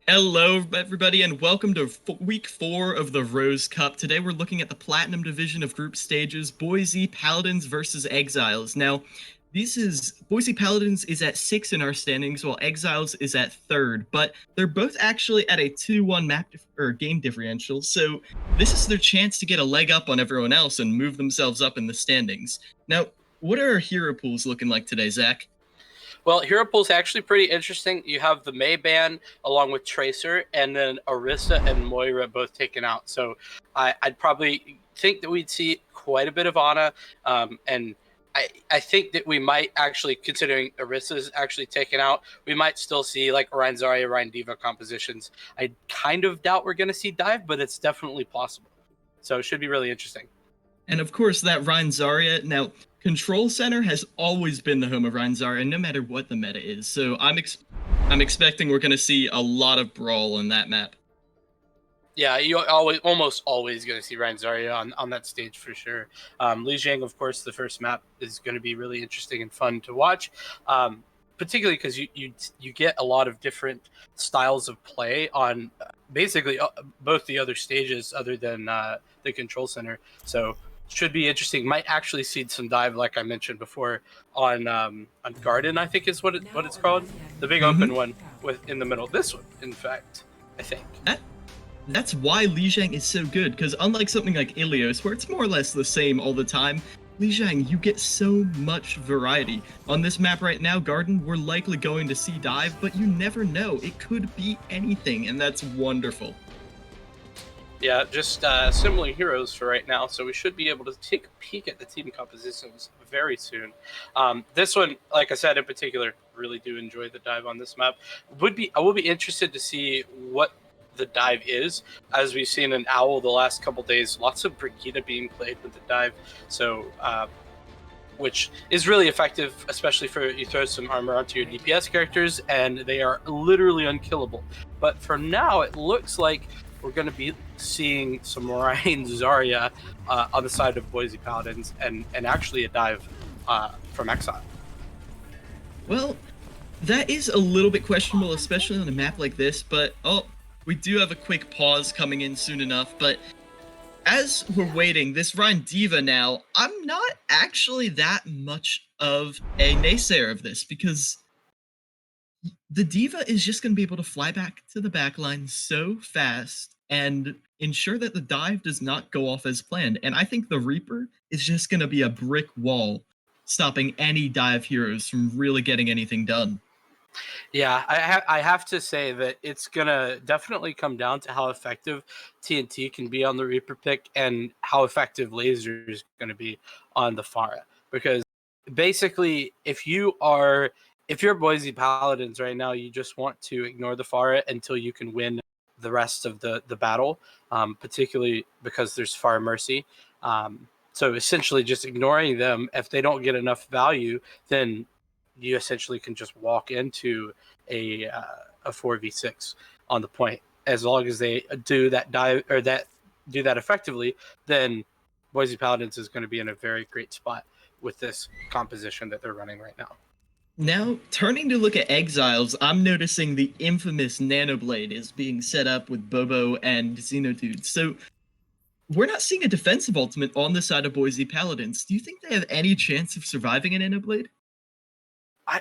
Hello, everybody, and welcome to week 4 of the Rose Cup. Today we're looking at the Platinum Division of group stages, Boise Paladins versus Exiles. Now, Boise Paladins is at 6 in our standings, while Exiles is at 3rd, but they're both actually at a 2-1 or game differential, so this is their chance to get a leg up on everyone else and move themselves up in the standings. Now, what are our hero pools looking like today, Zach? Well, Hero Pool's actually pretty interesting. You have the Mayban along with Tracer, and then Orisa and Moira both taken out. So I'd probably think that we'd see quite a bit of Ana, and I think that we might actually, considering Orisa's actually taken out, we might still see like Orion Zarya, Orion Diva compositions. I kind of doubt we're going to see Dive, but it's definitely possible. So it should be really interesting. And of course, that Ryan Zarya. Now, Control Center has always been the home of Ryan Zarya, no matter what the meta is. So I'm expecting we're going to see a lot of brawl on that map. Yeah, you almost always going to see Ryan Zarya on that stage for sure. Li Jiang, of course, the first map is going to be really interesting and fun to watch, particularly because you get a lot of different styles of play on basically both the other stages other than the Control Center. So should be interesting. Might actually see some dive, like I mentioned before, on Garden. I think is what it's called, the big open one with in the middle. This one, in fact, I think. That's why Li Jiang is so good, because unlike something like Ilios, where it's more or less the same all the time, Li Jiang, you get so much variety. On this map right now, Garden, we're likely going to see dive, but you never know. It could be anything, and that's wonderful. Yeah, just similar heroes for right now, so we should be able to take a peek at the team compositions very soon. This one, like I said, in particular, really do enjoy the dive on this map. I will be interested to see what the dive is, as we've seen in Owl the last couple days. Lots of Brigida being played with the dive, so which is really effective, especially for you throw some armor onto your DPS characters, and they are literally unkillable. But for now, it looks like we're going to be seeing some Ryan Zarya on the side of Boise Paladins, and actually a dive from Exile. Well, that is a little bit questionable, especially on a map like this, but we do have a quick pause coming in soon enough. But as we're waiting, this Ryan Diva now, I'm not actually that much of a naysayer of this, because the Diva is just going to be able to fly back to the backline so fast and ensure that the dive does not go off as planned. And I think the Reaper is just going to be a brick wall, stopping any dive heroes from really getting anything done. Yeah, I have to say that it's gonna definitely come down to how effective TNT can be on the Reaper pick and how effective Laser is gonna be on the Pharah. Because basically, if you're Boise Paladins right now, you just want to ignore the Pharah until you can win the rest of the battle, particularly because there's Pharah Mercy. So essentially, just ignoring them. If they don't get enough value, then you essentially can just walk into a 4v6 on the point. As long as they do that dive or that do that effectively, then Boise Paladins is going to be in a very great spot with this composition that they're running right now. Now, turning to look at Exiles, I'm noticing the infamous Nanoblade is being set up with Bobo and XENOTUDE. So we're not seeing a defensive ultimate on the side of Boise Paladins. Do you think they have any chance of surviving a Nanoblade?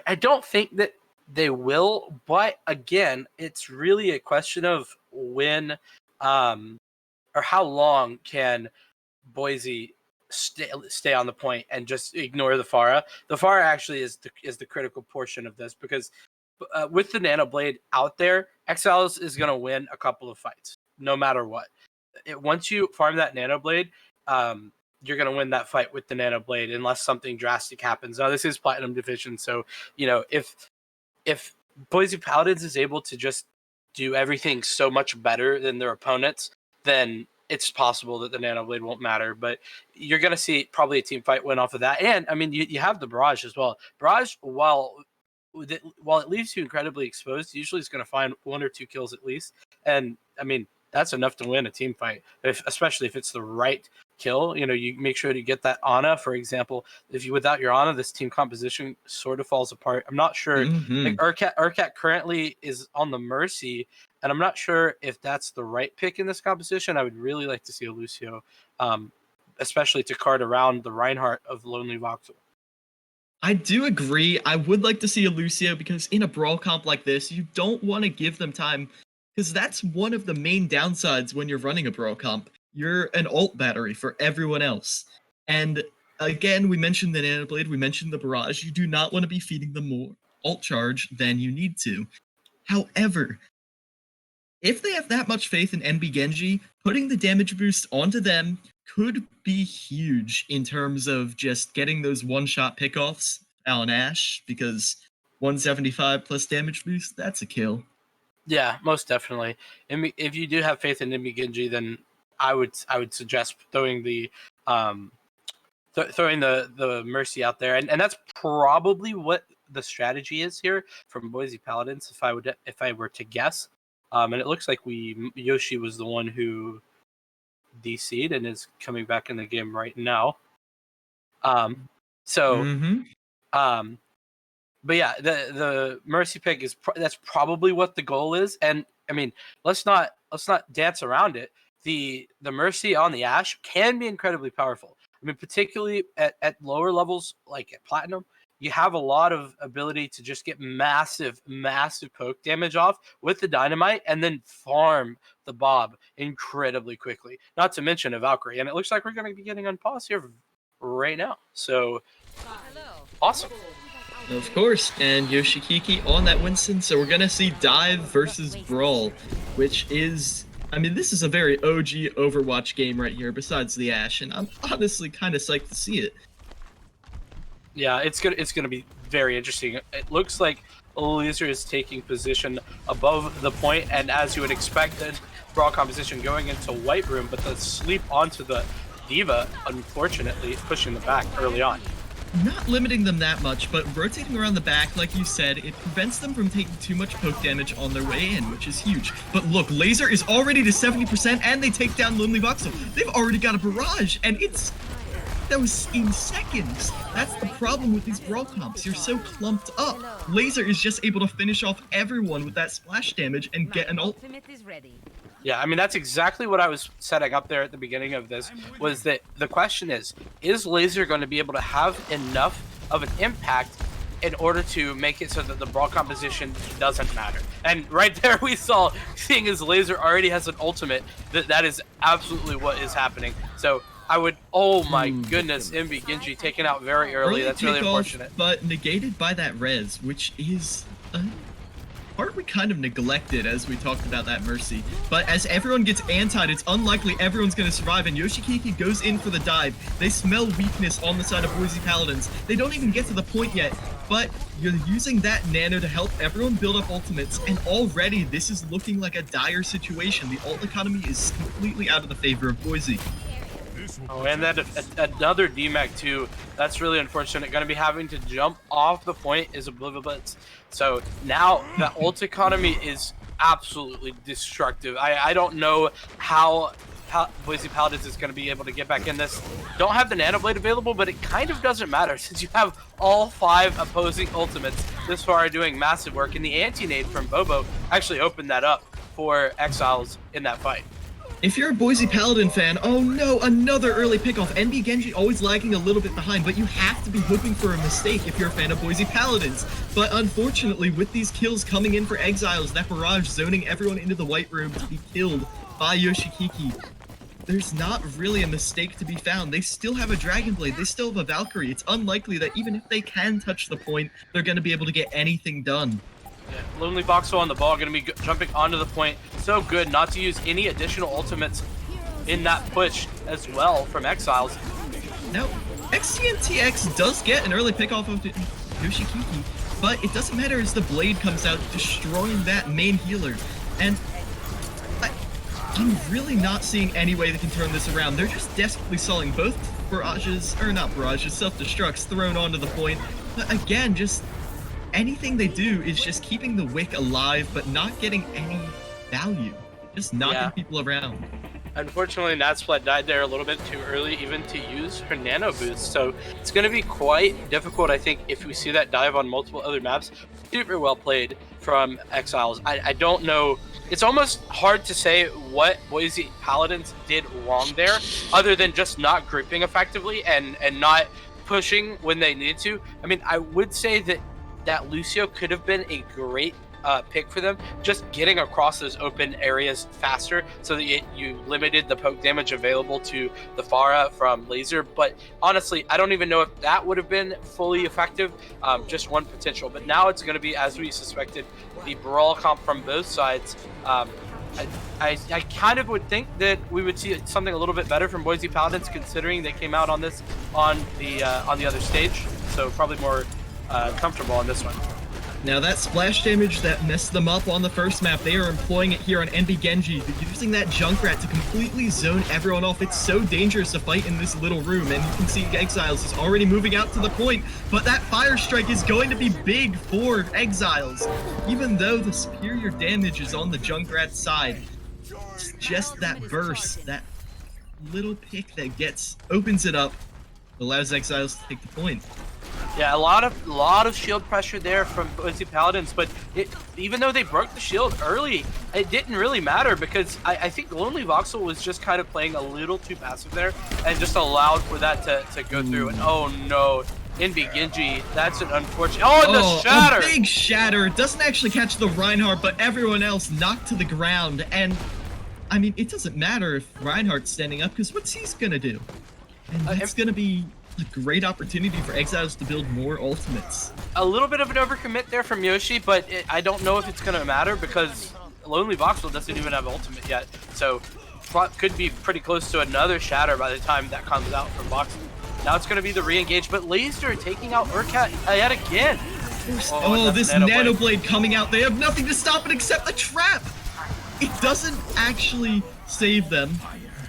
I don't think that they will, but again, it's really a question of when or how long can Boise stay on the point and just ignore the Pharah. The Pharah actually is the critical portion of this, because with the Nano Blade out there, Exiles is going to win a couple of fights no matter what. Once you farm that Nano Blade, you're going to win that fight with the Nano Blade unless something drastic happens. Now, this is Platinum Division, so if Boise Paladins is able to just do everything so much better than their opponents, then it's possible that the Nano Blade won't matter. But you're going to see probably a team fight win off of that. And I mean, you have the Barrage as well. Barrage, while it leaves you incredibly exposed, usually is going to find 1 or 2 kills at least. And I mean, that's enough to win a team fight, especially if it's the right kill. You know, you make sure to get that Ana, for example. If you without your Ana, this team composition sort of falls apart. I'm not sure. Like Urcat currently is on the Mercy, and I'm not sure if that's the right pick in this composition. I would really like to see a Lucio, especially to card around the Reinhardt of Lonely Voxel. I do agree. I would like to see a Lucio because in a brawl comp like this, you don't want to give them time because that's one of the main downsides when you're running a brawl comp. You're an ult battery for everyone else. And again, we mentioned the Nanoblade, we mentioned the Barrage. You do not want to be feeding them more ult charge than you need to. However, if they have that much faith in NB Genji, putting the damage boost onto them could be huge in terms of just getting those one-shot pickoffs on Ashe, because 175 plus damage boost, that's a kill. Yeah, most definitely. If you do have faith in NB Genji, then I would suggest throwing the Mercy out there, and that's probably what the strategy is here from Boise Paladins. If I were to guess, and it looks like Yoshi was the one who DC'd and is coming back in the game right now. But yeah, the Mercy pick that's probably what the goal is, and I mean, let's not dance around it. The Mercy on the Ashe can be incredibly powerful. I mean, particularly at lower levels like at Platinum, you have a lot of ability to just get massive poke damage off with the Dynamite and then farm the Bob incredibly quickly. Not to mention a Valkyrie. And it looks like we're going to be getting on pause here right now. So, awesome. Of course, and Yoshikiki on that Winston. So we're going to see Dive versus Brawl, which is... I mean, this is a very OG Overwatch game right here, besides the Ashe, and I'm honestly kind of psyched to see it. Yeah, it's gonna be very interesting. It looks like Laser is taking position above the point, and as you would expect, the brawl composition going into White Room, but the sleep onto the Diva, unfortunately, pushing the back early on. Not limiting them that much, but rotating around the back, like you said, it prevents them from taking too much poke damage on their way in, which is huge. But look, Laser is already to 70%, and they take down Lonely Voxel. They've already got a barrage, and that was in seconds. That's the problem with these brawl comps. You're so clumped up. Laser is just able to finish off everyone with that splash damage and get an ult. Yeah, I mean, that's exactly what I was setting up there at the beginning of this, was that the question is Laser going to be able to have enough of an impact in order to make it so that the brawl composition doesn't matter? And right there we saw, seeing as Laser already has an ultimate, that is absolutely what is happening. So I would, oh my goodness, MB Genji taken out very early. That's really unfortunate. But negated by that res, which is part we kind of neglected as we talked about that Mercy. But as everyone gets antied, it's unlikely everyone's going to survive, and Yoshikiki goes in for the dive. They smell weakness on the side of Boise Paladins. They don't even get to the point yet, but you're using that nano to help everyone build up ultimates, and already this is looking like a dire situation. The ult economy is completely out of the favor of Boise. Oh, and that another DMAC too. That's really unfortunate. Going to be having to jump off the point is Oblivion Blitz. So now the ult economy is absolutely destructive. I don't know how Boise Paladins is going to be able to get back in this. Don't have the Nanoblade available, but it kind of doesn't matter since you have all 5 opposing ultimates this far doing massive work. And the anti-nade from Bobo actually opened that up for Exiles in that fight. If you're a Boise Paladin fan, oh no, another early pickoff. NB Genji always lagging a little bit behind, but you have to be hoping for a mistake if you're a fan of Boise Paladins. But unfortunately, with these kills coming in for Exiles, that barrage zoning everyone into the White Room to be killed by Yoshikiki, there's not really a mistake to be found. They still have a Dragon Blade, they still have a Valkyrie. It's unlikely that even if they can touch the point, they're going to be able to get anything done. Yeah, Lonely Voxel on the ball, going to be jumping onto the point. So good not to use any additional ultimates in that push as well from Exiles. Now, XTNTX does get an early pickoff of Yoshikiki, but it doesn't matter as the blade comes out, destroying that main healer. And I'm really not seeing any way they can turn this around. They're just desperately selling both self-destructs thrown onto the point. But again, just anything they do is just keeping the wick alive, but not getting any value. Just knocking people around. Unfortunately, Natsplat died there a little bit too early even to use her nano boost, so it's going to be quite difficult, I think, if we see that dive on multiple other maps. Super well played from Exiles. I don't know. It's almost hard to say what Boise Paladins did wrong there, other than just not grouping effectively and not pushing when they needed to. I mean, I would say that Lucio could have been a great pick for them, just getting across those open areas faster so that you limited the poke damage available to the Pharah from laser. But honestly, I don't even know if that would have been fully effective. Just one potential. But now it's going to be, as we suspected, the brawl comp from both sides. I kind of would think that we would see something a little bit better from Boise Paladins, considering they came out on this on the other stage, so probably more comfortable on this one. Now that splash damage that messed them up on the first map, they are employing it here on NB Genji. They're using that Junkrat to completely zone everyone off. It's so dangerous to fight in this little room, and you can see Exiles is already moving out to the point, but that Fire Strike is going to be big for Exiles. Even though the superior damage is on the Junkrat side, it's just that burst, that little pick that opens it up, allows Exiles to take the point. Yeah, a lot of shield pressure there from Boise Paladins, but even though they broke the shield early, it didn't really matter because I think Lonely Voxel was just kind of playing a little too passive there and just allowed for that to go through. And oh no, NB Genji, that's an unfortunate. Oh, the shatter! A big shatter. It doesn't actually catch the Reinhardt, but everyone else knocked to the ground. And I mean, it doesn't matter if Reinhardt's standing up because what's he's gonna do? And that's gonna be a great opportunity for Exiles to build more ultimates. A little bit of an overcommit there from Yoshi, but I don't know if it's going to matter because Lonely Voxel doesn't even have ultimate yet. So could be pretty close to another shatter by the time that comes out from Voxel. Now it's going to be the re-engage, but Laser taking out Urkat yet again. Oh, this Nano Blade coming out. They have nothing to stop it except the trap. It doesn't actually save them,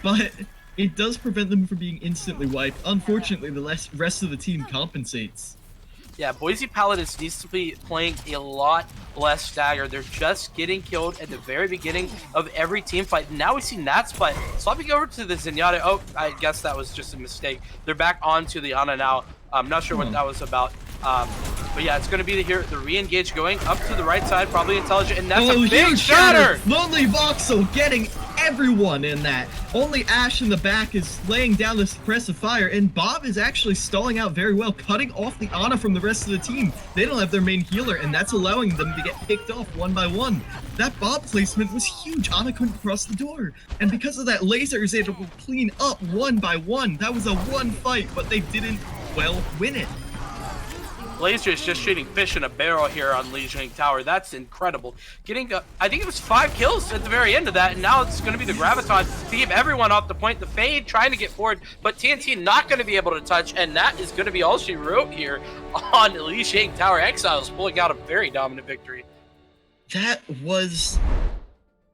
but it does prevent them from being instantly wiped. Unfortunately, the rest of the team compensates. Yeah, Boise Paladins needs to be playing a lot less stagger. They're just getting killed at the very beginning of every team fight. Now we see Natsplat swapping over to the Zenyatta. Oh, I guess that was just a mistake. They're back onto the Ana now. I'm not sure what that was about. But yeah, it's going to be the re-engage going up to the right side, probably intelligent, and that's a big shatter! Lonely Voxel getting everyone in that. Only Ash in the back is laying down the suppressive fire, and Bob is actually stalling out very well, cutting off the Ana from the rest of the team. They don't have their main healer, and that's allowing them to get picked off one by one. That Bob placement was huge. Ana couldn't cross the door, and because of that, Laser is able to clean up one by one. That was a one fight, but they didn't, well, win it. Laser is just shooting fish in a barrel here on Lijiang Tower. That's incredible. Getting, I think it was 5 kills at the very end of that, and now it's going to be the Graviton to keep everyone off the point. The Fade trying to get forward, but TNT not going to be able to touch, and that is going to be all she wrote here on Lijiang Tower. Exiles pulling out a very dominant victory. That was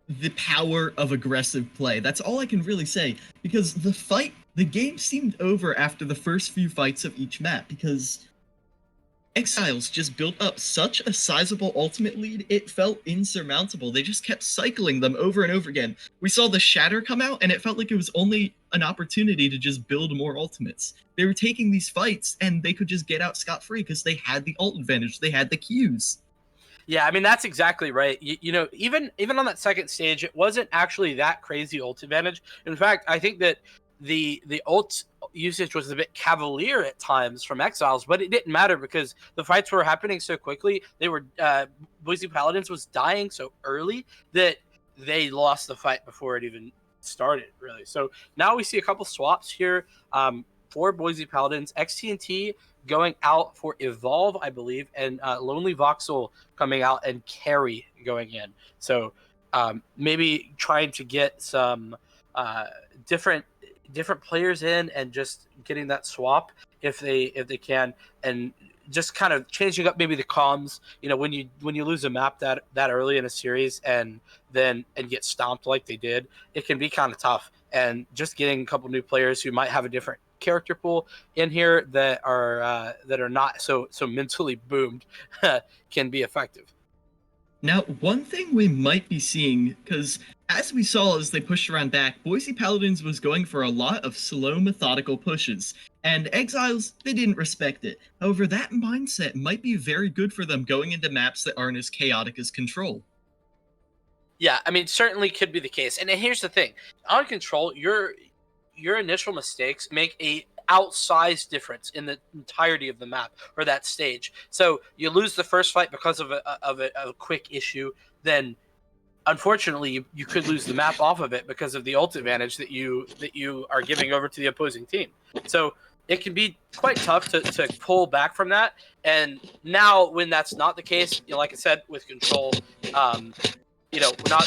the power of aggressive play. That's all I can really say, because the game seemed over after the first few fights of each map, because Exiles just built up such a sizable ultimate lead, it felt insurmountable. They just kept cycling them over and over again. We saw the Shatter come out, and it felt like it was only an opportunity to just build more ultimates. They were taking these fights, and they could just get out scot-free because they had the ult advantage. They had the Qs. Yeah, I mean, that's exactly right. You know, even on that second stage, it wasn't actually that crazy ult advantage. In fact, I think that the ult usage was a bit cavalier at times from Exiles, but it didn't matter because the fights were happening so quickly. They were Boise Paladins was dying so early that they lost the fight before it even started, really. So now we see a couple swaps here for Boise Paladins. XTNT going out for Evolve, I believe, and Lonely Voxel coming out and Carry going in. So maybe trying to get some different players in and just getting that swap if they can, and just kind of changing up maybe the comms. You know, when you lose a map that early in a series and get stomped like they did, it can be kind of tough. And just getting a couple new players who might have a different character pool in here that are not so mentally boomed can be effective. Now, one thing we might be seeing, because as we saw as they pushed around back, Boise Paladins was going for a lot of slow, methodical pushes, and Exiles, they didn't respect it. However, that mindset might be very good for them going into maps that aren't as chaotic as Control. Yeah, I mean, certainly could be the case. And here's the thing: on Control, your initial mistakes make a outsized difference in the entirety of the map or that stage. So you lose the first fight because of a quick issue, then unfortunately you could lose the map off of it because of the ult advantage that you are giving over to the opposing team. So it can be quite tough to pull back from that. And now when that's not the case, like I said, with Control, we're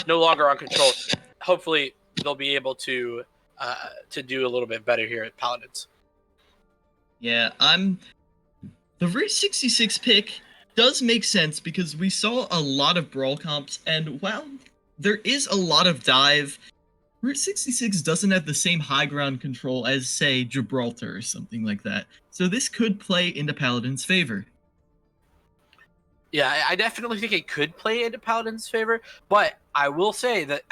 no longer on Control. Hopefully they'll be able to do a little bit better here at Paladins. Yeah, the Route 66 pick does make sense because we saw a lot of brawl comps, and while there is a lot of dive, Route 66 doesn't have the same high ground control as, say, Gibraltar or something like that. So this could play into Paladin's favor. Yeah, I definitely think it could play into Paladin's favor, but I will say that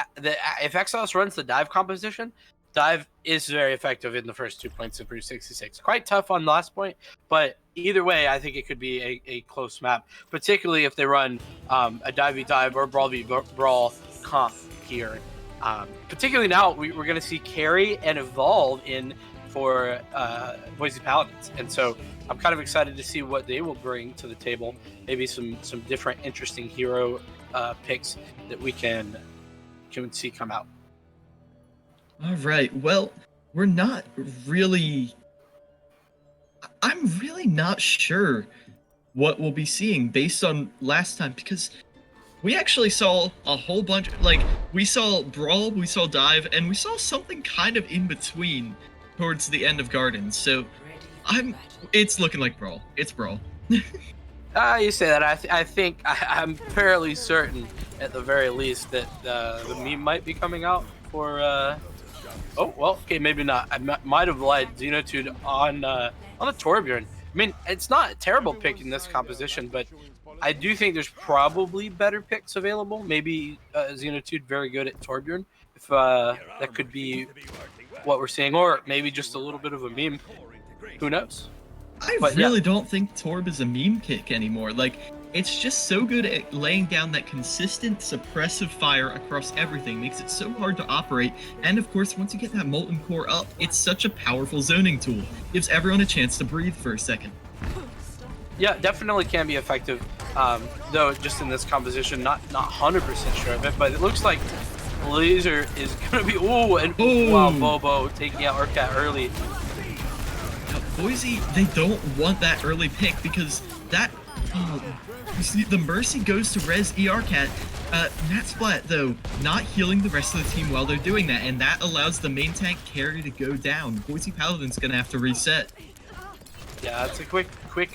if Exiles runs the dive composition, dive is very effective in the first 2 points of Route 66. Quite tough on the last point, but either way, I think it could be a close map, particularly if they run a dive v dive or brawl v brawl comp here. Particularly now, we're going to see Carry and Evolve in for Boise Paladins, and so I'm kind of excited to see what they will bring to the table. Maybe some different, interesting hero picks that we can see come out. All right. Well, I'm really not sure what we'll be seeing based on last time, because we actually saw a whole bunch. Like, we saw Brawl, we saw Dive, and we saw something kind of in between towards the end of Gardens. So it's looking like Brawl. It's Brawl. You say that. I think I'm fairly certain, at the very least, that the meme might be coming out for. Oh well, okay, maybe not. I might have lied. XENOTUDE on the Torbjorn. I mean, it's not a terrible pick in this composition, but I do think there's probably better picks available. Maybe XENOTUDE very good at Torbjorn, if that could be what we're seeing, or maybe just a little bit of a meme. Who knows? I really don't think Torb is a meme pick anymore. Like, it's just so good at laying down that consistent suppressive fire across everything, makes it so hard to operate, and of course, once you get that Molten Core up, it's such a powerful zoning tool. Gives everyone a chance to breathe for a second. Yeah, definitely can be effective, though just in this composition, not 100% sure of it, but it looks like Laser is going to be, wow, Bobo taking out Urcat early. Boise, they don't want that early pick because that, you see, the Mercy goes to res ERCat. Nat Splat, though, not healing the rest of the team while they're doing that, and that allows the main tank Carry to go down. Boise Paladin's gonna have to reset. Yeah, it's a quick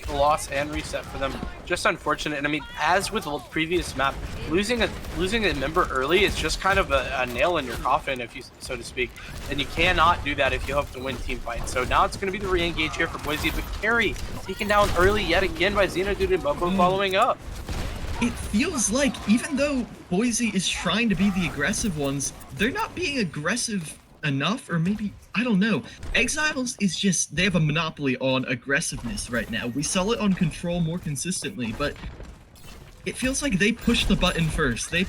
loss and reset for them. Just unfortunate. And I mean, as with the previous map, losing a member early is just kind of a nail in your coffin, if you so to speak. And you cannot do that if you hope to win team fights. So now it's going to be the re-engage here for Boise, but Carry taken down early yet again by XENOTUDE and Bobo following up. It feels like even though Boise is trying to be the aggressive ones, they're not being aggressive enough, or maybe, I don't know. Exiles is just, they have a monopoly on aggressiveness right now. We saw it on Control more consistently, but it feels like they push the button first. They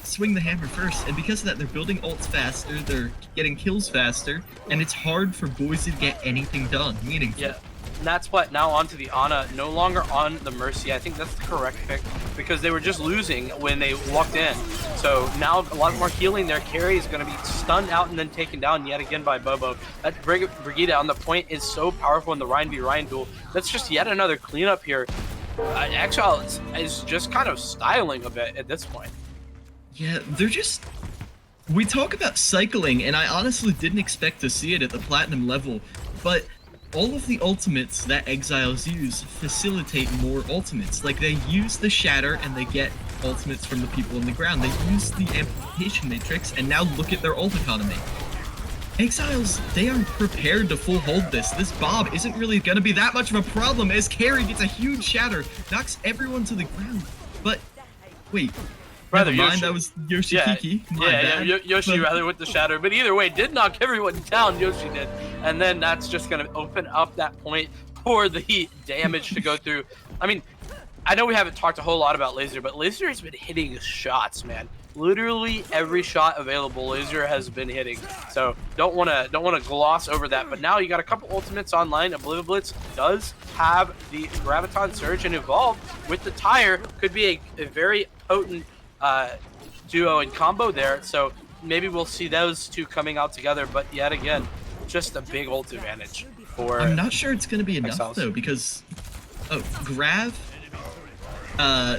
swing the hammer first, and because of that, they're building ults faster, they're getting kills faster, and it's hard for Boise to get anything done meaningful. Yeah. And that's what, now onto the Ana, no longer on the Mercy. I think that's the correct pick because they were just losing when they walked in. So now a lot more healing there. Carry is going to be stunned out and then taken down yet again by Bobo. That Brigida on the point is so powerful in the Ryan v Ryan duel. That's just yet another cleanup here. Exile is just kind of styling a bit at this point. Yeah, they're just... We talk about cycling, and I honestly didn't expect to see it at the Platinum level, but all of the ultimates that Exiles use facilitate more ultimates. Like, they use the Shatter and they get ultimates from the people on the ground. They use the Amplification Matrix, and now look at their ult economy. Exiles, they are prepared to full hold this. This Bob isn't really going to be that much of a problem as Carry gets a huge Shatter, knocks everyone to the ground. But, wait, rather Never mind, Yoshi. that was Yoshikiki. My bad. Yoshi But- rather with the shatter. But either way, did knock everyone down. Yoshi did, and then that's just gonna open up that point for the damage to go through. I mean, I know we haven't talked a whole lot about Laser, but Laser has been hitting shots, man. Literally every shot available, Laser has been hitting. So don't wanna gloss over that. But now you got a couple ultimates online. Obliviblitz does have the Graviton Surge and Evolve with the tire. Could be a very potent duo and combo there. So maybe we'll see those two coming out together. But yet again, just a big ult advantage for. I'm not sure it's going to be enough Exiles. though, because Grav,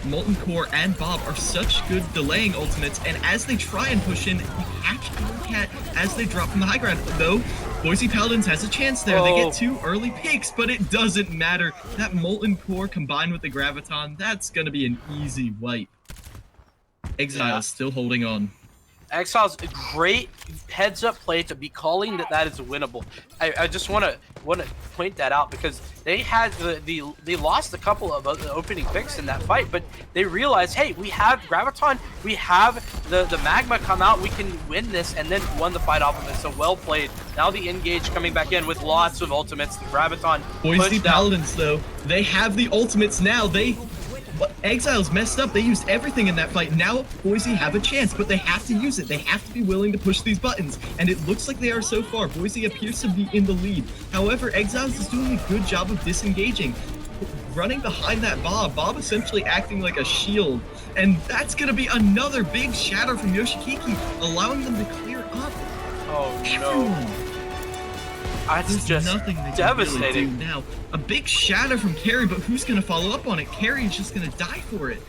Molten Core, and Bob are such good delaying ultimates, and as they try and push in, you actually look at as they drop from the high ground. Though Boise Paladins has a chance there. They get 2 early picks, but it doesn't matter. That Molten Core combined with the Graviton, that's going to be an easy wipe. Exiles still holding on. Exiles, a great heads-up play to be calling that is winnable. I just want to point that out because they had they lost a couple of the opening picks in that fight, but they realized, hey, we have Graviton, we have the Magma come out, we can win this, and then won the fight off of it. So well played. Now the engage coming back in with lots of ultimates. The Graviton. Boise Paladins, though, they have the ultimates now. Exiles messed up. They used everything in that fight. Now Boise have a chance, but they have to use it. They have to be willing to push these buttons, and it looks like they are so far. Boise appears to be in the lead. However, Exiles is doing a good job of disengaging, running behind that Bob. Bob essentially acting like a shield, and that's going to be another big shatter from Yoshikiki, allowing them to clear up. Oh no. Everyone. That's There's just nothing they devastating. can really do now. A big shatter from Carrie, but who's going to follow up on it? Carrie is just going to die for it.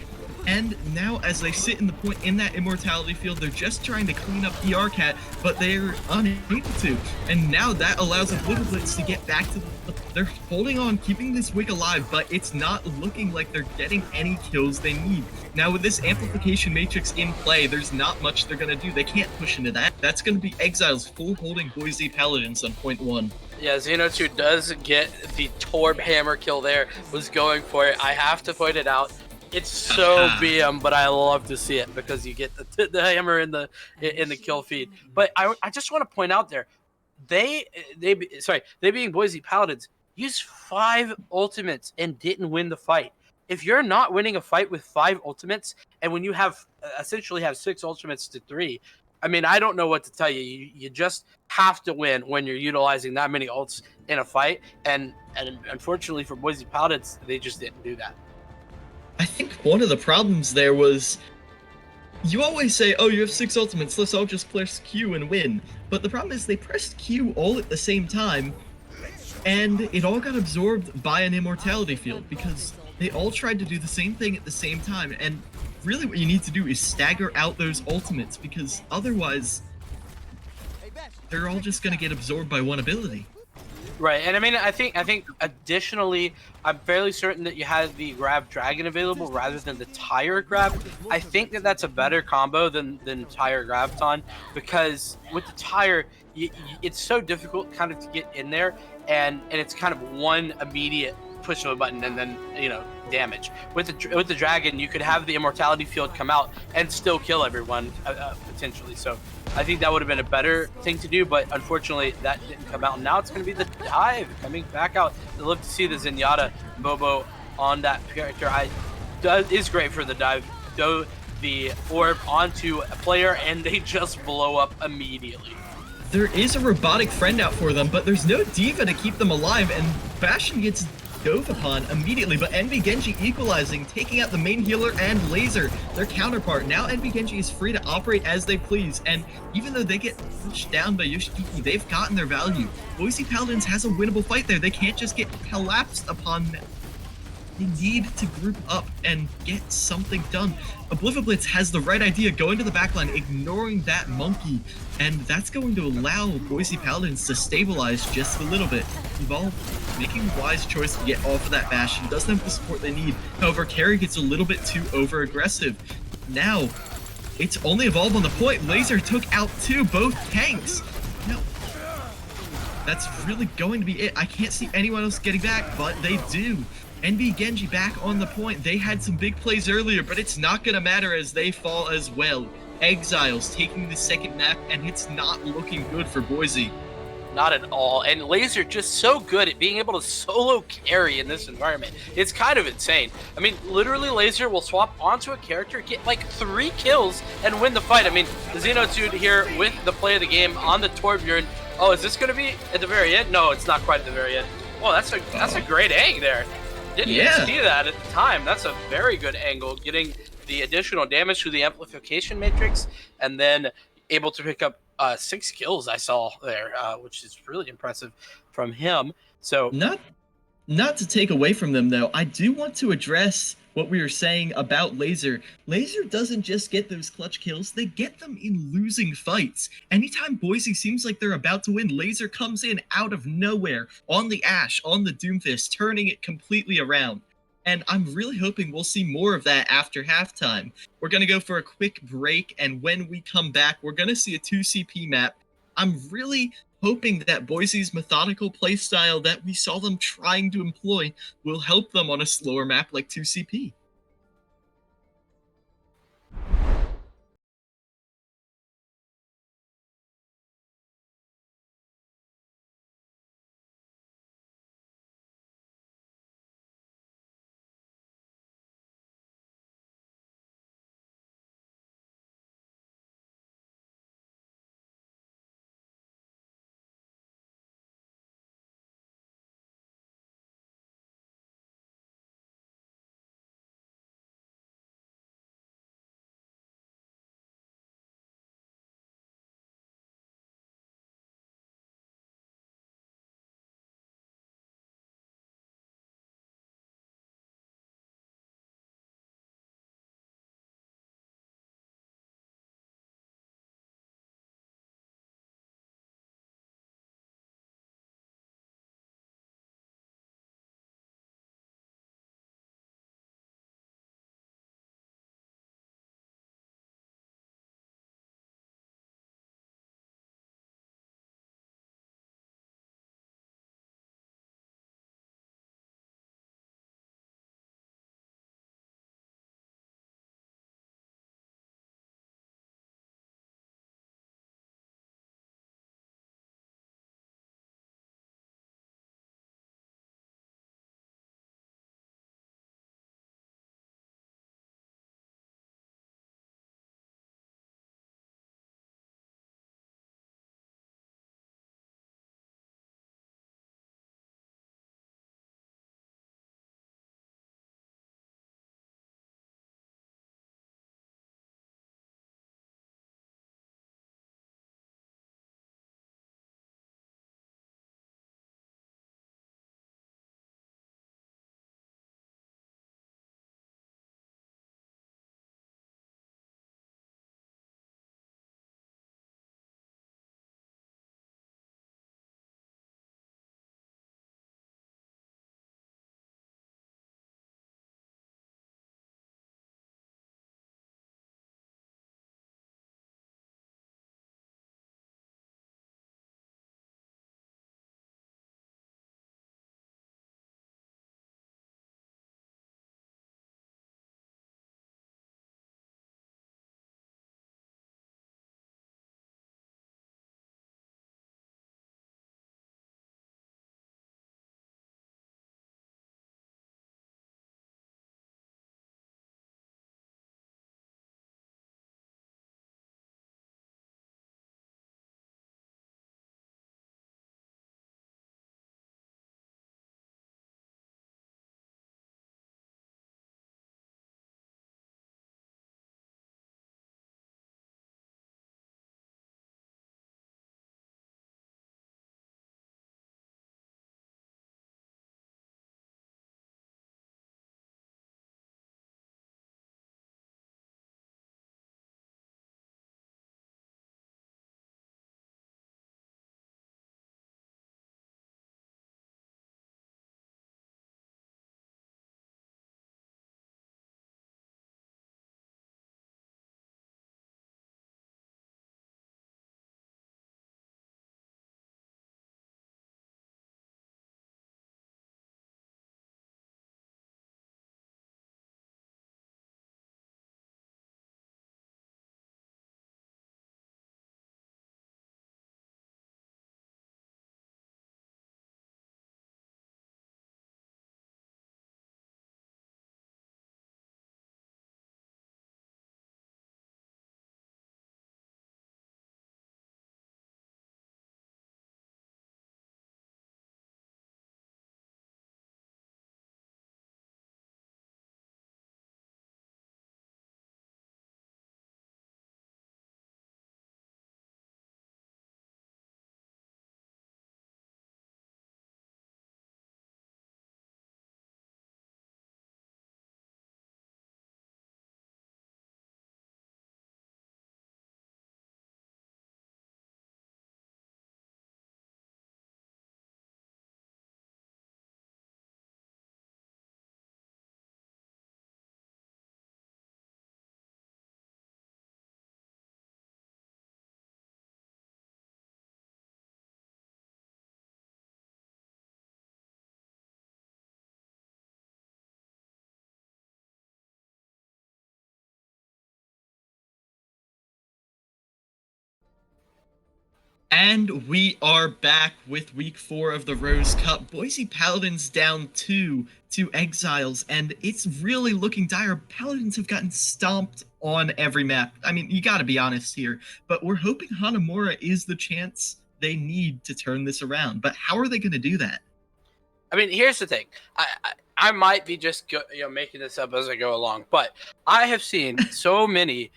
And now, as they sit in the point in that immortality field, they're just trying to clean up ER Cat, but they're unable to. And now that allows Obliviblitz to get back to they're holding on, keeping this Wig alive, but it's not looking like they're getting any kills they need. Now, with this amplification matrix in play, there's not much they're gonna do. They can't push into that. That's gonna be Exiles full holding Boise Paladins on point 1. Yeah, XENOTUDE does get the Torb hammer kill there. Was going for it. I have to point it out. It's so BM, but I love to see it because you get the hammer in the kill feed. But I just want to point out there, they being Boise Paladins used 5 ultimates and didn't win the fight. If you're not winning a fight with 5 ultimates, and when you have essentially have 6 ultimates to 3, I mean, I don't know what to tell you. You just have to win when you're utilizing that many ults in a fight. And unfortunately for Boise Paladins, they just didn't do that. I think one of the problems there was, you always say, oh, you have 6 ultimates, let's all just press Q and win. But the problem is they pressed Q all at the same time, and it all got absorbed by an immortality field, because they all tried to do the same thing at the same time. And really what you need to do is stagger out those ultimates, because otherwise they're all just going to get absorbed by one ability. Right, and I mean, I think additionally, I'm fairly certain that you had the Grab Dragon available rather than the Tire Grab. I think that that's a better combo than Tire Graviton, because with the Tire, it's so difficult kind of to get in there, and it's kind of one immediate push of a button and then, you know, damage. With the Dragon, you could have the Immortality Field come out and still kill everyone, potentially. So I think that would have been a better thing to do, but unfortunately that didn't come out. Now it's going to be the dive coming back out. I'd love to see the Zenyatta Bobo on that character. Is great for the dive. Go the orb onto a player and they just blow up immediately. There is a robotic friend out for them, but there's no diva to keep them alive, and Bastion gets dove upon immediately, but NB Genji equalizing, taking out the main healer and Laser, their counterpart. Now NB Genji is free to operate as they please, and even though they get pushed down by Yoshikiki, they've gotten their value. Boise Paladins has a winnable fight there. They can't just get collapsed upon. They need to group up and get something done. Obliviblitz has the right idea, going to the backline, ignoring that monkey, and that's going to allow Boise Paladins to stabilize just a little bit. Evolve making a wise choice to get off of that Bastion, doesn't have the support they need. However, Carrie gets a little bit too over-aggressive. Now, it's only Evolve on the point. Laser took out both tanks. Now, that's really going to be it. I can't see anyone else getting back, but they do. NV Genji back on the point. They had some big plays earlier, but it's not going to matter as they fall as well. Exiles taking the second map, and it's not looking good for Boise. Not at all. And Laser just so good at being able to solo carry in this environment. It's kind of insane. I mean, literally Laser will swap onto a character, get like 3 kills, and win the fight. I mean, the XENOTUDE here with the play of the game on the Torbjorn. Oh, is this going to be at the very end? No, it's not quite at the very end. Oh, that's a great egg there. Didn't even see that at the time. That's a very good angle, getting the additional damage through the amplification matrix, and then able to pick up 6 kills I saw there, which is really impressive from him. So Not to take away from them though, I do want to address what we were saying about Laser. Laser doesn't just get those clutch kills, they get them in losing fights. Anytime Boise seems like they're about to win, Laser comes in out of nowhere on the Ashe, on the Doomfist, turning it completely around. And I'm really hoping we'll see more of that after halftime. We're going to go for a quick break, and when we come back, we're going to see a 2CP map. I'm really hoping that Boise's methodical playstyle that we saw them trying to employ will help them on a slower map like 2CP. And we are back with week 4 of the Rose Cup. Boise Paladins down 2 to Exiles, and it's really looking dire. Paladins have gotten stomped on every map. I mean, you gotta be honest here, but we're hoping Hanamura is the chance they need to turn this around. But how are they going to do that? I mean, here's the thing. I might be just making this up as I go along, but I have seen so many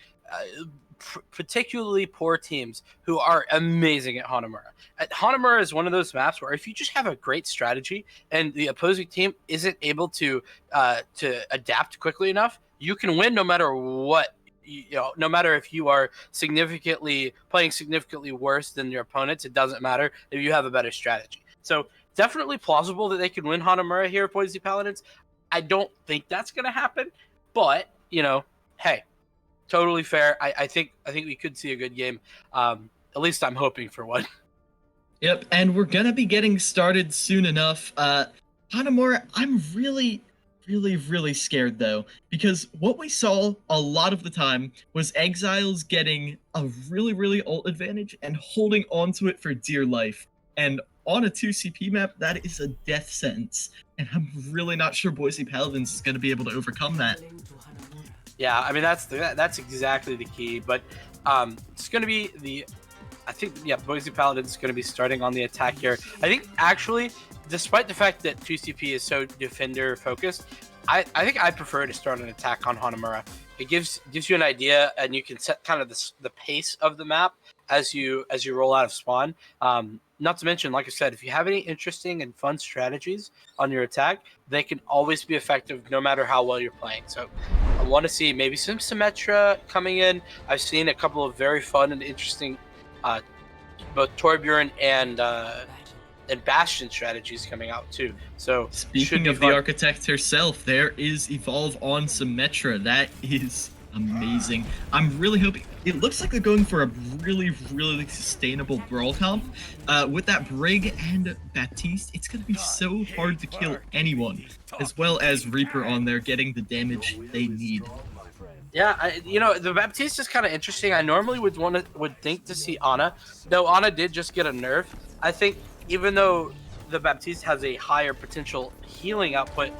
particularly poor teams who are amazing at Hanamura. Hanamura is one of those maps where if you just have a great strategy and the opposing team isn't able to adapt quickly enough, you can win no matter what. No matter if you are playing significantly worse than your opponents, it doesn't matter if you have a better strategy. So definitely plausible that they could win Hanamura here at Boise Paladins. I don't think that's going to happen, but hey, totally fair. I think we could see a good game. At least I'm hoping for one. Yep, and we're gonna be getting started soon enough. Hanamura, I'm really scared though, because what we saw a lot of the time was Exiles getting a really ult advantage and holding onto it for dear life. And on a 2CP map, that is a death sentence. And I'm really not sure Boise Paladins is gonna be able to overcome that. Yeah, I mean that's exactly the key. But it's going to be Boise Paladins is going to be starting on the attack here. I think actually, despite the fact that 2CP is so defender focused, I think I prefer to start an attack on Hanamura. It gives you an idea, and you can set kind of the pace of the map as you roll out of spawn. Not to mention, like I said, if you have any interesting and fun strategies on your attack, they can always be effective no matter how well you're playing. So I want to see maybe some Symmetra coming in. I've seen a couple of very fun and interesting both Torbjorn and Bastion strategies coming out too. So speaking of the architect herself, there is Evolve on Symmetra. That is amazing. I'm really hoping. It looks like they're going for a really sustainable brawl comp. With that Brig and Baptiste, it's going to be so hard to kill anyone, as well as Reaper on there getting the damage they need. Yeah, the Baptiste is kind of interesting. I normally would think to see Ana, though Ana did just get a nerf. I think even though the Baptiste has a higher potential healing output,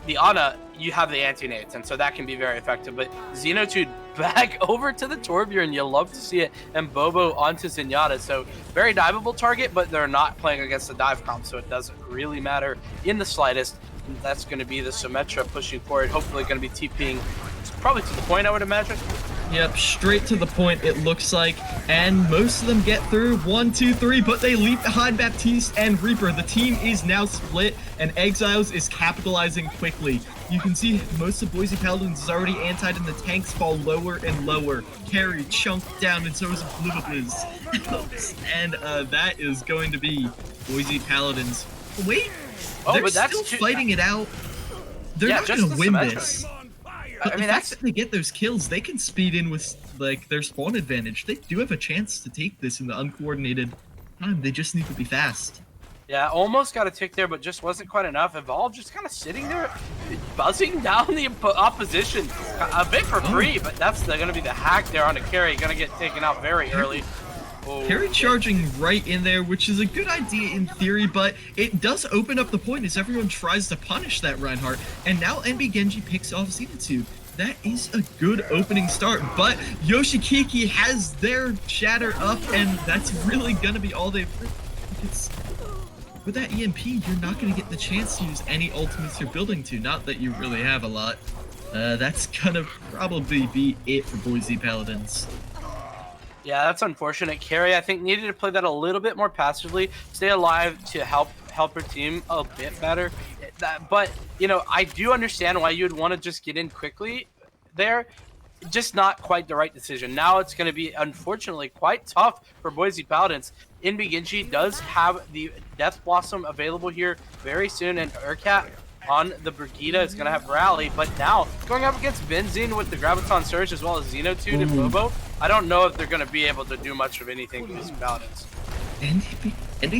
the Ana, you have the anti-nades, and so that can be very effective. But XENOTUDE back over to the Torbjorn, you love to see it, and Bobo onto Zenyatta. So very diveable target, but they're not playing against the dive comp, so it doesn't really matter in the slightest. And that's going to be the Symmetra pushing forward, hopefully going to be TPing probably to the point, I would imagine. Yep, straight to the point it looks like, and most of them get through 1, 2, 3, but they leave behind Baptiste and Reaper. The team is now split, and Exiles is capitalizing quickly. You can see most of Boise Paladins is already antied, and the tanks fall lower and lower. Carry chunked down, and so is Blubblers. And that is going to be Boise Paladins. Wait, they're still fighting it out. They're not going to win this. But the fact that they get those kills, they can speed in with their spawn advantage. They do have a chance to take this in the uncoordinated time. They just need to be fast. Yeah, almost got a tick there, but just wasn't quite enough. Evolve just kind of sitting there, buzzing down the opposition a bit for free, but that's going to be the hack there on a carry. Going to get taken out very early. Carry charging right in there, which is a good idea in theory, but it does open up the point as everyone tries to punish that Reinhardt, and now NB Genji picks off XENOTUDE. That is a good opening start, but Yoshikiki has their shatter up, and that's really gonna be all they've. Because with that EMP, you're not gonna get the chance to use any ultimates you're building to. Not that you really have a lot. That's gonna probably be it for Boise Paladins. Yeah, that's unfortunate. Carry, I think, needed to play that a little bit more passively, stay alive to help her team a bit better. But, I do understand why you'd want to just get in quickly there. Just not quite the right decision. Now it's going to be, unfortunately, quite tough for Boise Paladins. NB Genji does have the Death Blossom available here very soon, and Urkat on the Brigida is going to have Rally, but now going up against Benzine with the Graviton Surge as well as XENOTUDE and Bobo, I don't know if they're going to be able to do much of anything to these Paladins. And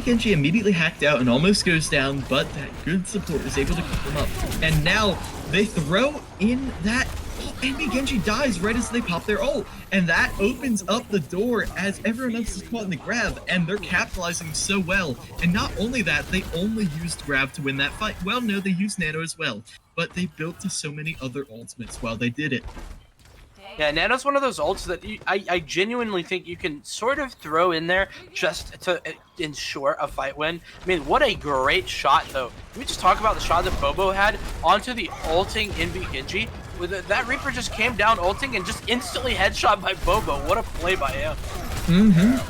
Genji immediately hacked out and almost goes down, but that good support is able to keep them up. And now they throw in that Oh, and Genji dies right as they pop their ult, and that opens up the door as everyone else is caught in the grab, and they're capitalizing so well. And not only that, they only used grab to win that fight. Well, no, they used nano as well, but they built to so many other ultimates while they did it. Yeah, Nano's one of those ults that I genuinely think you can sort of throw in there just to ensure a fight win. I mean, what a great shot, though. Can we just talk about the shot that Bobo had onto the ulting NB Genji? That Reaper just came down ulting and just instantly headshot by Bobo. What a play by him.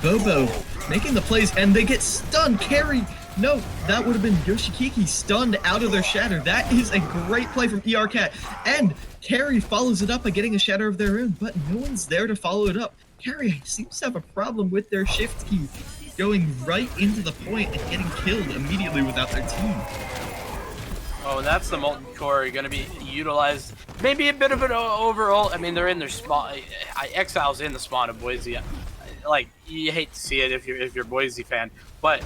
Bobo making the plays, and they get stunned. Carry. No, that would have been Yoshikiki stunned out of their shatter. That is a great play from ERCat. And Carry follows it up by getting a shatter of their own, but no one's there to follow it up. Carry seems to have a problem with their shift key, going right into the point and getting killed immediately without their team. Oh, and that's the Molten Core going to be utilized. Maybe a bit of an overall. I mean, they're in their spawn. Exiles in the spawn of Boise. Like, you hate to see it if you're a Boise fan, but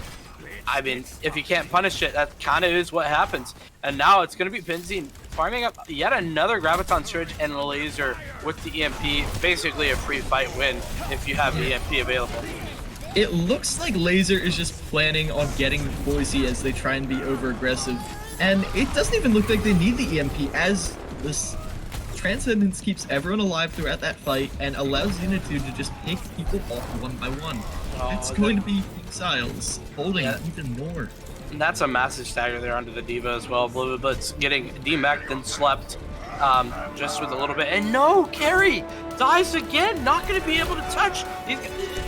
I mean, if you can't punish it, that kind of is what happens. And now it's going to be Benzine farming up yet another Graviton Surge and Laser with the EMP. Basically a free fight win if you have the EMP available. It looks like Laser is just planning on getting Boise as they try and be over-aggressive. And it doesn't even look like they need the EMP, as this Transcendence keeps everyone alive throughout that fight and allows XENOTUDE to just pick people off one by one. It's going to be Exiles holding even more. And that's a massive stagger there onto the Diva as well. Blue Blitz getting demeched and slept just with a little bit. And no, Carry dies again. Not going to be able to touch.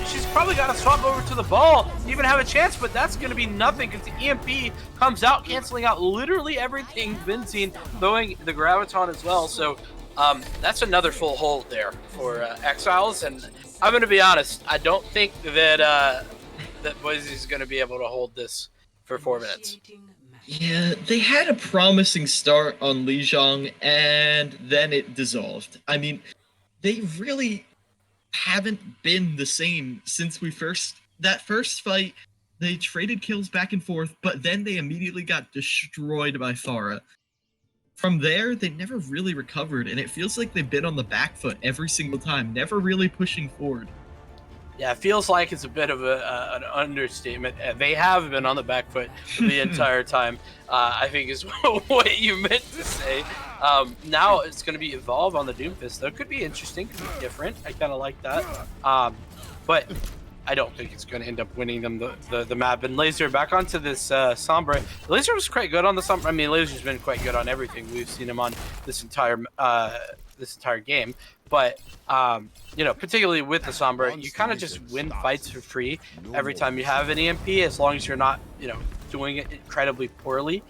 She's probably got to swap over to the ball to even have a chance, but that's going to be nothing because the EMP comes out, canceling out literally everything Benzine, throwing the Graviton as well. So that's another full hold there for Exiles. And I'm going to be honest, I don't think that that Boise is going to be able to hold this for 4 minutes. Yeah, they had a promising start on Lijiang, and then it dissolved. I mean, they really haven't been the same since that first fight. They traded kills back and forth, but then they immediately got destroyed by Pharah. From there, they never really recovered, and it feels like they've been on the back foot every single time, never really pushing forward. Yeah, it feels like it's a bit of an understatement. They have been on the back foot the entire time, I think is what you meant to say. Now it's going to be Evolve on the Doomfist, though. Could be interesting, could be different. I kind of like that. But I don't think it's going to end up winning them the map. And Laser, back onto this Sombra. Laser was quite good on the Sombra. I mean, Laser's been quite good on everything. We've seen him on this entire game. But you know, particularly with the Sombra, you kind of just win fights for free every time you have an EMP, as long as you're not, you know, doing it incredibly poorly.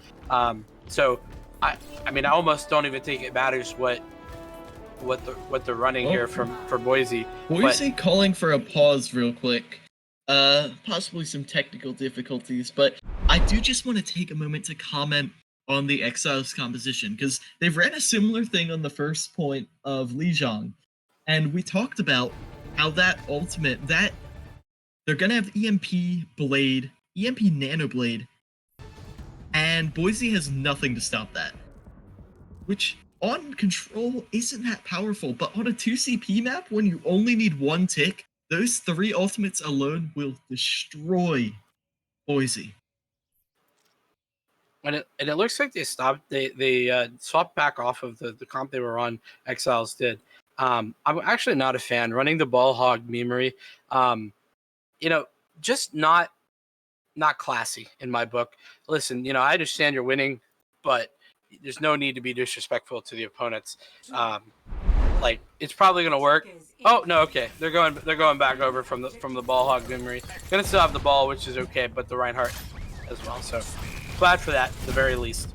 So I mean, I almost don't even think it matters what they're running here for Boise. Boise calling for a pause real quick. Possibly some technical difficulties, but I do just want to take a moment to comment on the Exiles composition, because they've ran a similar thing on the first point of Lijiang, and we talked about how that ultimate, that they're gonna have EMP Blade, EMP Nano Blade, and Boise has nothing to stop that. Which, on Control, isn't that powerful, but on a 2CP map, when you only need one tick, those 3 ultimates alone will destroy Boise. And it looks like they stopped. They swapped back off of the comp they were on. Exiles did. I'm actually not a fan running the ball hog memery. You know, just not classy in my book. Listen, you know, I understand you're winning, but there's no need to be disrespectful to the opponents. Like, it's probably gonna work. Oh no, okay. They're going back over from the ball hog memory. Gonna still have the ball, which is okay, but the Reinhardt as well. So glad for that, at the very least.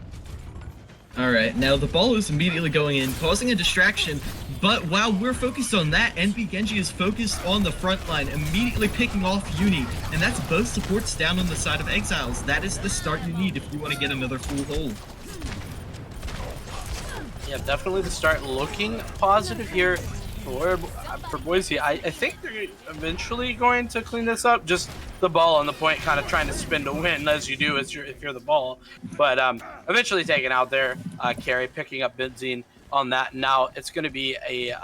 Alright, now the ball is immediately going in, causing a distraction, but while we're focused on that, NB Genji is focused on the front line, immediately picking off Uni, and that's both supports down on the side of Exiles. That is the start you need if you want to get another full hold. Yeah, definitely the start looking positive here for Boise. I think they're eventually going to clean this up. Just the ball on the point, kind of trying to spin to win, as you do if you're the ball. But eventually taken out there. Carry picking up Benzine on that. Now it's going to be a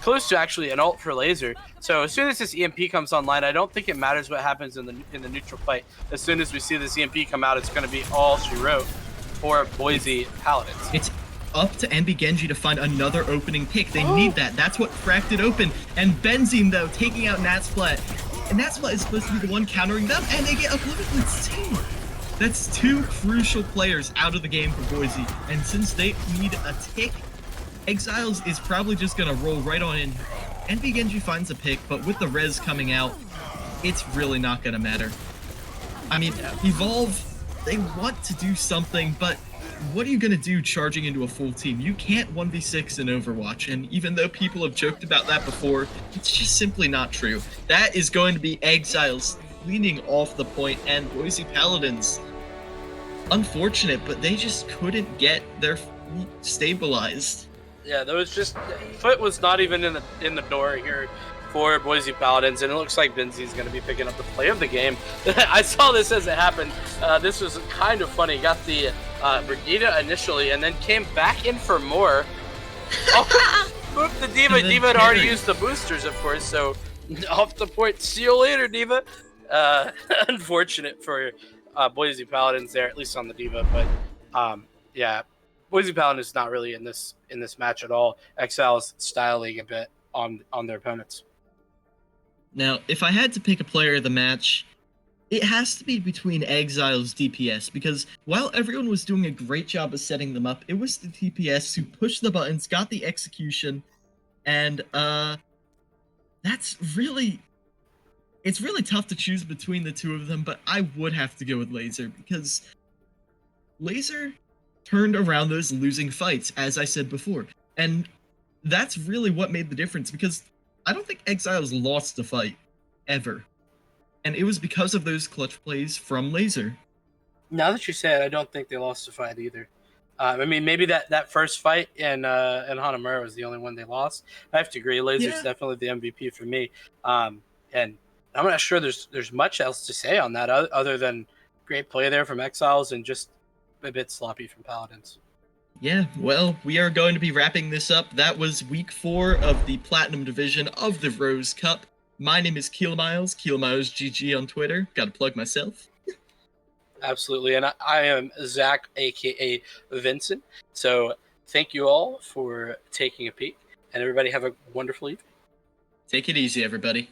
close to actually an ult for Laser. So as soon as this EMP comes online, I don't think it matters what happens in the neutral fight. As soon as we see this EMP come out, it's going to be all she wrote for Boise Paladins. It's up to MB Genji to find another opening pick. They need that. That's what cracked it open. And Benzene, though, taking out Natsplat. And Natsplat is supposed to be the one countering them, and they get uplifted with 2. That's 2 crucial players out of the game for Boise. And since they need a tick, Exiles is probably just going to roll right on in. MB Genji finds a pick, but with the res coming out, it's really not going to matter. I mean, Evolve, they want to do something, but what are you going to do charging into a full team? You can't 1v6 in Overwatch, and even though people have joked about that before, it's just simply not true. That is going to be Exiles leaning off the point, and Boise Paladins, unfortunate, but they just couldn't get their feet stabilized. Yeah, there was just foot was not even in the door here for Boise Paladins, and it looks like Benzi's going to be picking up the play of the game. I saw this as it happened. This was kind of funny. Got the Brigida initially, and then came back in for more. Oh, booped the D.Va. D.Va had already used the boosters, of course, so off the point. See you later, D.Va. Unfortunate for Boise Paladins there, at least on the D.Va, but yeah, Boise Paladins is not really in this match at all. Exiles styling a bit on their opponents. Now, if I had to pick a player of the match, it has to be between Exiles DPS, because while everyone was doing a great job of setting them up, it was the DPS who pushed the buttons, got the execution, and it's really tough to choose between the two of them, but I would have to go with Laser, because Laser turned around those losing fights, as I said before, and that's really what made the difference, because I don't think Exiles lost the fight, ever. And it was because of those clutch plays from Laser. Now that you say it, I don't think they lost the fight either. I mean, maybe that first fight in Hanamura was the only one they lost. I have to agree. Laser's definitely the MVP for me. And I'm not sure there's much else to say on that other than great play there from Exiles and just a bit sloppy from Paladins. Yeah, well, we are going to be wrapping this up. That was week 4 of the Platinum Division of the Rose Cup. My name is Kilomiles, KilomilesGG on Twitter. Got to plug myself. Absolutely, and I am Zach, a.k.a. Vincent. So thank you all for taking a peek, and everybody have a wonderful evening. Take it easy, everybody.